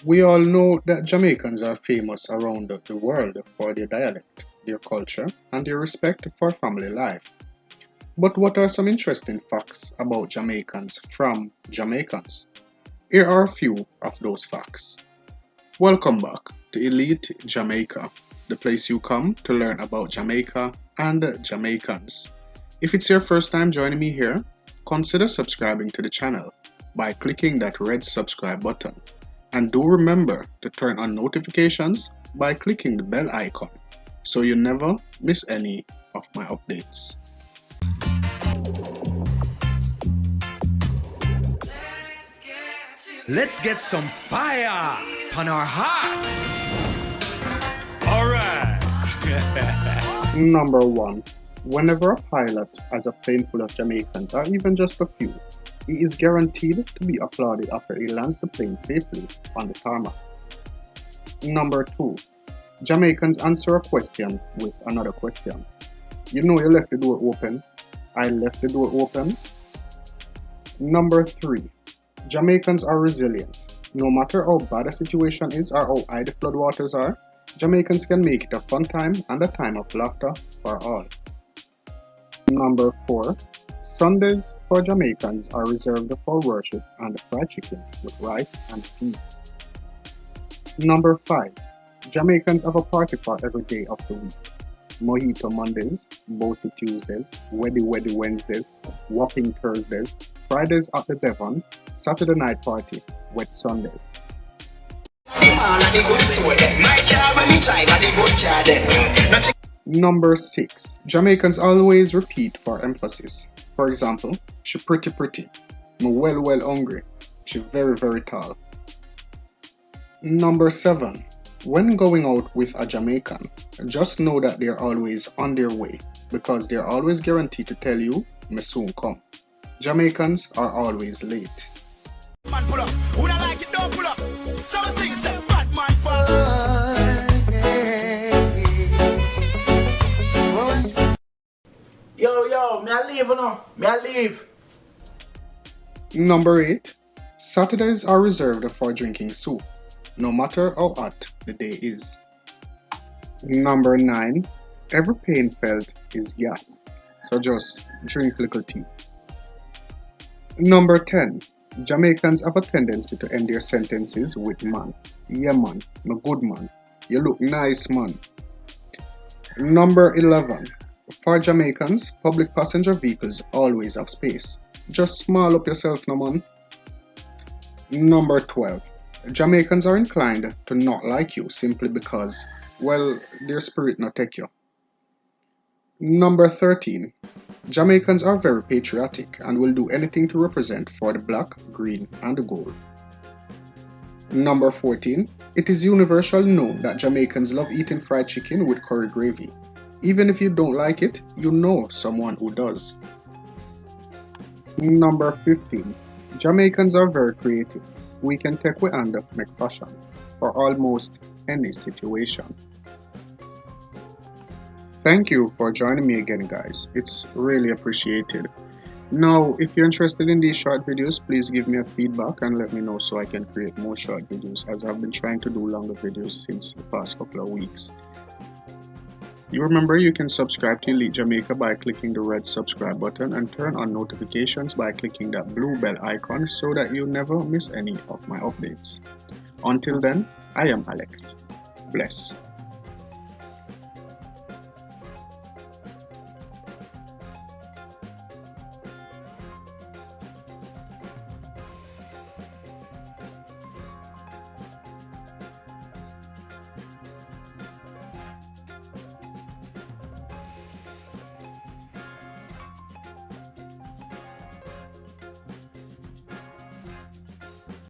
We all know that Jamaicans are famous around the world for their dialect, their culture, and their respect for family life. But what are some interesting facts about Jamaicans from Jamaicans? Here are a few of those facts. Welcome back to Elite Jamaica, the place you come to learn about Jamaica and Jamaicans. If it's your first time joining me here, consider subscribing to the channel by clicking that red subscribe button. And do remember to turn on notifications by clicking the bell icon so you never miss any of my updates. Let's get some fire on our hearts. Alright. Number 1. Whenever a pilot has a plane full of Jamaicans, or even just a few, he is guaranteed to be applauded after he lands the plane safely on the tarmac. Number 2. Jamaicans answer a question with another question. You know you left the door open. I left the door open. Number 3. Jamaicans are resilient. No matter how bad a situation is or how high the floodwaters are, Jamaicans can make it a fun time and a time of laughter for all. Number 4. Sundays for Jamaicans are reserved for worship and fried chicken with rice and peas. Number 5. Jamaicans have a party for every day of the week. Mojito Mondays, Bossy Tuesdays, Weddy Weddy Wednesdays, Whopping Thursdays, Fridays at the Devon, Saturday night party, Wet Sundays. Number 6. Jamaicans always repeat for emphasis. For example, she pretty, me well hungry, she very tall. Number 7. When going out with a Jamaican, just know that they're always on their way because they're always guaranteed to tell you, me soon come. Jamaicans are always late. Man pull up. Who don't like it, don't pull up. Some things say bad man fall. Yo, me I leave or no? Me I leave. Number 8. Saturdays are reserved for drinking soup, no matter how hot the day is. Number 9. Every pain felt is gas, so just drink little tea. Number 10. Jamaicans have a tendency to end their sentences with man. Yeah man, no good man. You look nice man. Number 11. For Jamaicans, public passenger vehicles always have space. Just small up yourself no man. Number 12. Jamaicans are inclined to not like you simply because, well, their spirit not take you. Number 13. Jamaicans are very patriotic and will do anything to represent for the black, green, and the gold. Number 14. It is universally known that Jamaicans love eating fried chicken with curry gravy. Even if you don't like it, you know someone who does. Number 15. Jamaicans are very creative. We can take we and make fashion for almost any situation. Thank you for joining me again, guys. It's really appreciated. Now, if you're interested in these short videos, please give me a feedback and let me know so I can create more short videos, as I've been trying to do longer videos since the past couple of weeks. You remember you can subscribe to Elite Jamaica by clicking the red subscribe button and turn on notifications by clicking that blue bell icon so that you never miss any of my updates. Until then, I am Alex. Bless.